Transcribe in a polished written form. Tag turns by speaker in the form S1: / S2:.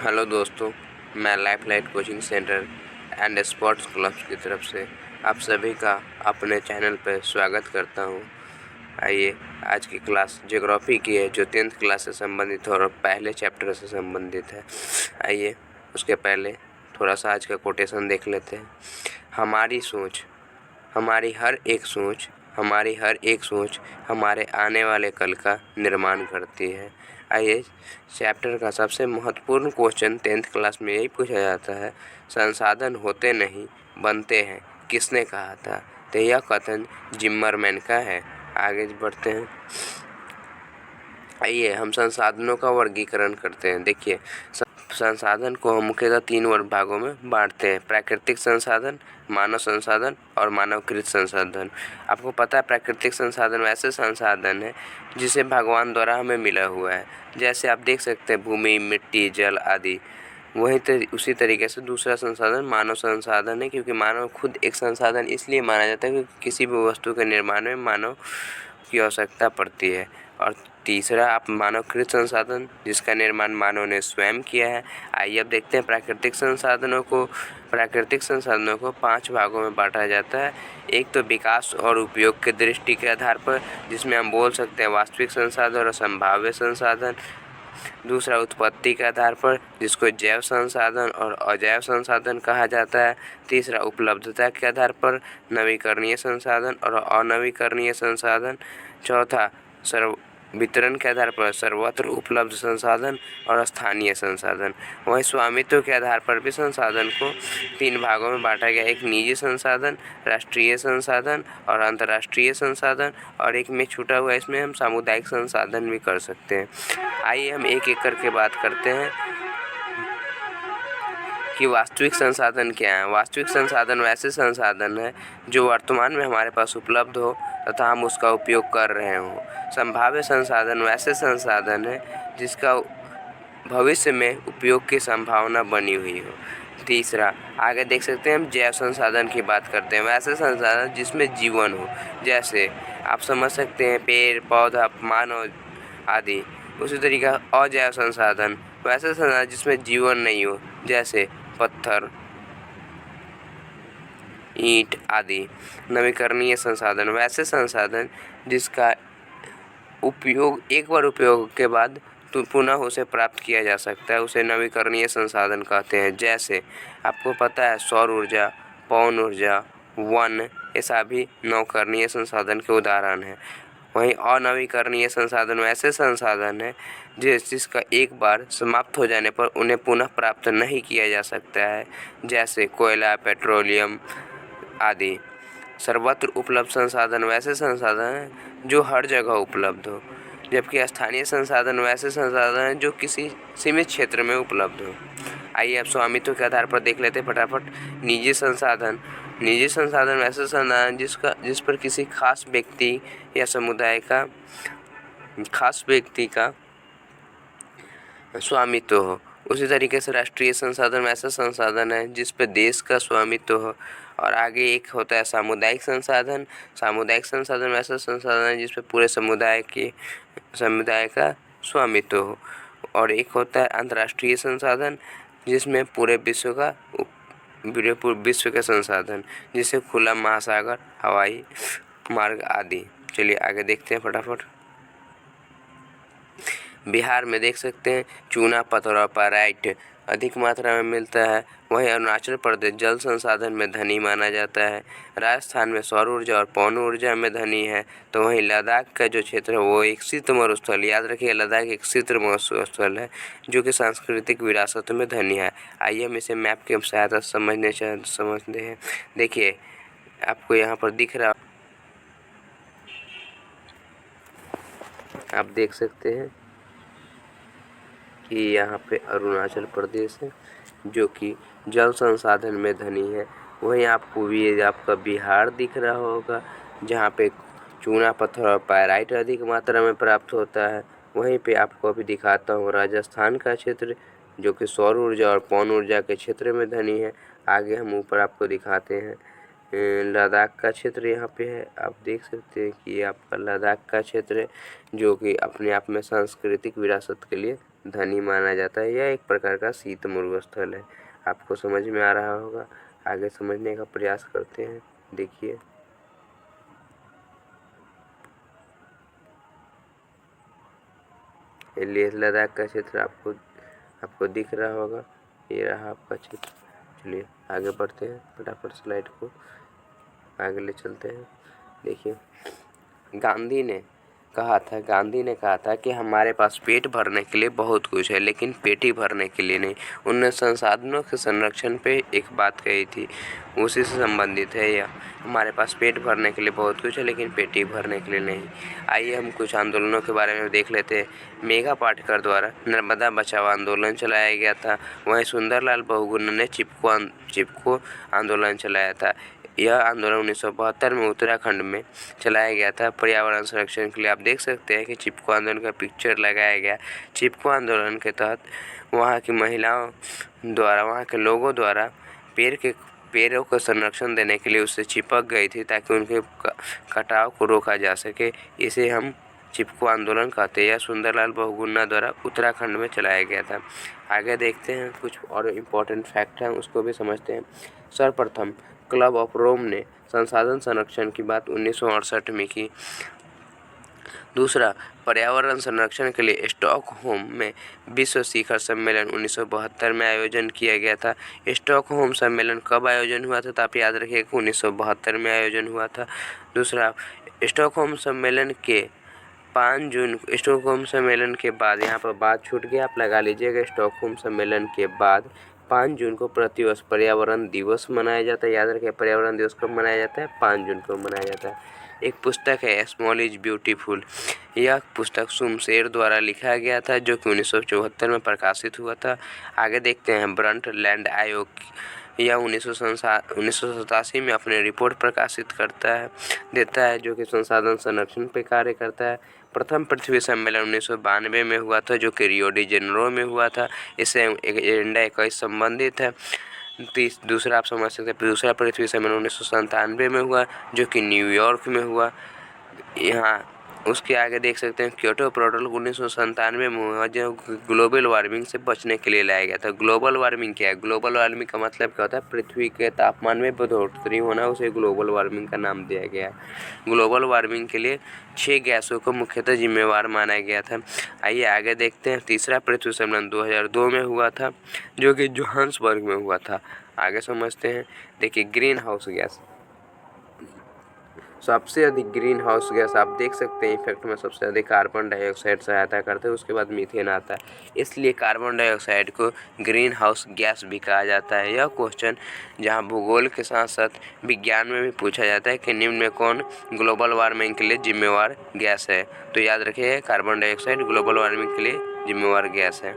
S1: Hello दोस्तों, मैं life light coaching centre and sports clubs की तरफ से आप सभी का अपने चैनल पर स्वागत करता हूं। आइए, आज की क्लास ज्योग्राफी की है जो 10th क्लास से संबंधित है और पहले चैप्टर से संबंधित है। आइए, उसके पहले थोड़ा सा आज का कोटेशन देख लेते हैं। हमारी सोच, हमारी हर एक सोच हमारे आने वाले कल का निर्माण करती है। आइए, चैप्टर का सबसे महत्वपूर्ण क्वेश्चन 10th क्लास में यही पूछा जाता है, संसाधन होते नहीं बनते हैं, किसने कहा था? तो यह कथन जिम्मरमैन का है। आगे बढ़ते हैं। आइए, हम संसाधनों का वर्गीकरण करते हैं। देखिए, संसाधन को हम मुख्यतः 3 भागों में बांटते हैं: प्राकृतिक संसाधन, मानव संसाधन और मानवकृत संसाधन। आपको पता है, प्राकृतिक संसाधन वैसे संसाधन है जिसे भगवान द्वारा हमें मिला हुआ है। जैसे आप देख सकते हैं, भूमि, मिट्टी, जल आदि। उसी तरीके से दूसरा संसाधन मानव संसाधन है, क्योंकि मानव खुद एक संसाधन इसलिए माना जाता है क्योंकि किसी भी वस्तु के निर्माण में मानव की आवश्यकता पड़ती है। और तीसरा आप मानवकृत संसाधन, जिसका निर्माण मानव ने स्वयं किया है। आइए अब देखते हैं प्राकृतिक संसाधनों को 5 भागों में बांटा जाता है। एक तो विकास और उपयोग के दृष्टि के आधार पर, जिसमें हम बोल सकते हैं वास्तविक संसाधन और संभाव्य संसाधन। दूसरा उत्पत्ति के आधार पर, जिसको जैव संसाधन और अजैव संसाधन कहा जाता है। तीसरा उपलब्धता के आधार पर, नवीकरणीय संसाधन और अनवीकरणीय संसाधन। चौथा वितरण के आधार पर, सर्वत्र उपलब्ध संसाधन और स्थानीय संसाधन। वहीं स्वामित्व के आधार पर भी संसाधन को 3 भागों में बांटा गया: एक निजी संसाधन, राष्ट्रीय संसाधन और अंतर्राष्ट्रीय संसाधन, और एक में छूटा हुआ इसमें हम सामुदायिक संसाधन भी कर सकते हैं। आइए हम एक एक करके बात करते हैं कि वास्तविक संसाधन क्या है। वास्तविक संसाधन वैसे संसाधन है जो वर्तमान में हमारे पास उपलब्ध हो तथा हम उसका उपयोग कर रहे हों। संभाव्य संसाधन वैसे संसाधन है जिसका भविष्य में उपयोग की संभावना बनी हुई हो। तीसरा, आगे देख सकते हैं हम जैव संसाधन की बात करते हैं, वैसे संसाधन जिसमें जीवन हो। जैसे आप समझ सकते हैं पेड़, पौधा, मानव आदि। उसी तरीके अजैव संसाधन वैसे संसाधन जिसमें जीवन नहीं हो, जैसे पत्थर, ईंट आदि। नवीकरणीय संसाधन वैसे संसाधन जिसका उपयोग एक बार उपयोग के बाद तो पुनः उसे प्राप्त किया जा सकता है, उसे नवीकरणीय संसाधन कहते हैं। जैसे आपको पता है सौर ऊर्जा, पवन ऊर्जा, वन, ये सभी नवीकरणीय संसाधन के उदाहरण हैं। वहीं अनवीकरणीय संसाधन वैसे संसाधन है जिसका एक बार समाप्त हो जाने पर उन्हें पुनः प्राप्त नहीं किया जा सकता है, जैसे कोयला, पेट्रोलियम आदि। सर्वत्र उपलब्ध संसाधन वैसे संसाधन हैं जो हर जगह उपलब्ध हो, जबकि स्थानीय संसाधन वैसे संसाधन हैं जो किसी सीमित क्षेत्र में उपलब्ध हो। आइए अब स्वामित्व के आधार पर देख लेते हैं फटाफट। निजी संसाधन वैसे संसाधन जिस पर किसी खास व्यक्ति या समुदाय का स्वामित्व हो। उसी तरीके से राष्ट्रीय संसाधन वैसा संसाधन है जिस पर देश का स्वामित्व हो। और आगे एक होता है सामुदायिक संसाधन वैसा संसाधन है जिस पर पूरे समुदाय का स्वामित्व हो। और एक होता है अंतर्राष्ट्रीय संसाधन, जिसमें पूरे विश्व के संसाधन, जैसे खुला महासागर, हवाई मार्ग आदि। चलिए आगे देखते हैं फटाफट। बिहार में देख सकते हैं चूना, पत्थर और पैराइट अधिक मात्रा में मिलता है। वहीं अरुणाचल प्रदेश जल संसाधन में धनी माना जाता है। राजस्थान में सौर ऊर्जा और पवन ऊर्जा में धनी है। तो वहीं लद्दाख का जो क्षेत्र है वो एक शीत मरुस्थल, याद रखिए लद्दाख एक शीत मरुस्थल है जो कि सांस्कृतिक विरासत में धनी है। आइए हम इसे मैप की सहायता से समझते हैं। देखिए आपको यहाँ पर दिख रहा, आप देख सकते हैं कि यहाँ पे अरुणाचल प्रदेश है जो कि जल संसाधन में धनी है। वहीं आपको भी आपका बिहार दिख रहा होगा जहाँ पे चूना, पत्थर और पायराइट अधिक मात्रा में प्राप्त होता है। वहीं पे आपको अभी दिखाता हूँ राजस्थान का क्षेत्र जो कि सौर ऊर्जा और पवन ऊर्जा के क्षेत्र में धनी है। आगे हम ऊपर आपको दिखाते हैं लद्दाख का क्षेत्र यहाँ पे है। आप देख सकते हैं कि आपका लद्दाख का क्षेत्र है जो कि अपने आप में सांस्कृतिक विरासत के लिए धनी माना जाता है। यह एक प्रकार का शीत मृग स्थल है। आपको समझ में आ रहा होगा, आगे समझने का प्रयास करते हैं। देखिए, लेह लद्दाख का क्षेत्र आपको दिख रहा होगा। ये रहा आपका क्षेत्र। चलिए आगे बढ़ते हैं, फटाफट स्लाइड को आगे ले चलते हैं। देखिए, गांधी ने कहा था कि हमारे पास पेट भरने के लिए बहुत कुछ है, लेकिन पेटी भरने के लिए नहीं। उन्होंने संसाधनों के संरक्षण पे एक बात कही थी, उसी से संबंधित है यह। हमारे पास पेट भरने के लिए बहुत कुछ है, लेकिन पेटी भरने के लिए नहीं। आइए हम कुछ आंदोलनों के बारे में देख लेते हैं। मेघा पाटकर द्वारा नर्मदा बचाओ आंदोलन चलाया गया था। वहीं सुंदरलाल बहुगुणा ने चिपको आंदोलन चलाया था। यह आंदोलन 1972 में उत्तराखंड में चलाया गया था पर्यावरण संरक्षण के लिए। आप देख सकते हैं कि चिपको आंदोलन का पिक्चर लगाया गया। चिपको आंदोलन के तहत वहाँ की महिलाओं द्वारा, वहाँ के लोगों द्वारा पेड़ों को संरक्षण देने के लिए उससे चिपक गई थी, ताकि उनके कटाव को रोका जा सके। इसे हम चिपको आंदोलन कहते हैं। यह सुंदरलाल बहुगुणा द्वारा उत्तराखंड में चलाया गया था। आगे देखते हैं, कुछ और इम्पोर्टेंट फैक्ट हैं, उसको भी समझते हैं। सर्वप्रथम क्लब ऑफ रोम ने संसाधन संरक्षण की बात 1968 में की। दूसरा, पर्यावरण संरक्षण के लिए स्टॉकहोम में विश्व शिखर सम्मेलन 1972 में आयोजन किया गया था। स्टॉकहोम सम्मेलन कब आयोजन हुआ था, तो आप याद रखिएगा 1972 में आयोजन हुआ था। दूसरा, स्टॉकहोम सम्मेलन के 5 जून, स्टॉकहोम सम्मेलन के बाद, यहाँ पर बात छूट गया, आप लगा लीजिएगा। स्टॉकहोम सम्मेलन के बाद 5 जून को प्रतिवर्ष पर्यावरण दिवस मनाया जाता है। याद रखिए, पर्यावरण दिवस कब मनाया जाता है, 5 जून को मनाया जाता है। एक पुस्तक है स्मॉल इज ब्यूटीफुल। यह पुस्तक सुमशेर द्वारा लिखा गया था, जो कि 1974 में प्रकाशित हुआ था। आगे देखते हैं, ब्रंट लैंड आयोग, यह 1987 में अपने रिपोर्ट प्रकाशित देता है, जो कि संसाधन संरक्षण पे कार्य करता है। प्रथम पृथ्वी सम्मेलन 1992 में हुआ था, जो कि रियो डी जेनेरो में हुआ था। इससे एजेंडा 21 संबंधित है। दूसरा आप समझ सकते हैं, दूसरा पृथ्वी सम्मेलन 1997 में हुआ, जो कि न्यूयॉर्क में हुआ। यहाँ उसके आगे देख सकते हैं, क्योटो प्रोटोकॉल 1997 में हुआ, जो ग्लोबल वार्मिंग से बचने के लिए लाया गया था। ग्लोबल वार्मिंग क्या है? ग्लोबल वार्मिंग का मतलब क्या होता है? पृथ्वी के तापमान में बढ़ोतरी होना, उसे ग्लोबल वार्मिंग का नाम दिया गया है। ग्लोबल वार्मिंग के लिए 6 गैसों को मुख्यतः जिम्मेवार माना गया था। आइए आगे देखते हैं, तीसरा पृथ्वी सम्मेलन 2002 में हुआ था, जो कि जोहान्सबर्ग में हुआ था। आगे समझते हैं। देखिए, ग्रीन हाउस गैस, सबसे अधिक ग्रीन हाउस गैस आप देख सकते हैं इफेक्ट में सबसे अधिक कार्बन डाइऑक्साइड सहायता करते हैं, उसके बाद मीथेन आता है। इसलिए कार्बन डाइऑक्साइड को ग्रीन हाउस गैस भी कहा जाता है। यह क्वेश्चन जहां भूगोल के साथ साथ विज्ञान में भी पूछा जाता है कि निम्न में कौन ग्लोबल वार्मिंग के लिए जिम्मेवार गैस है, तो याद रखिए कार्बन डाइऑक्साइड ग्लोबल वार्मिंग के लिए जिम्मेवार गैस है।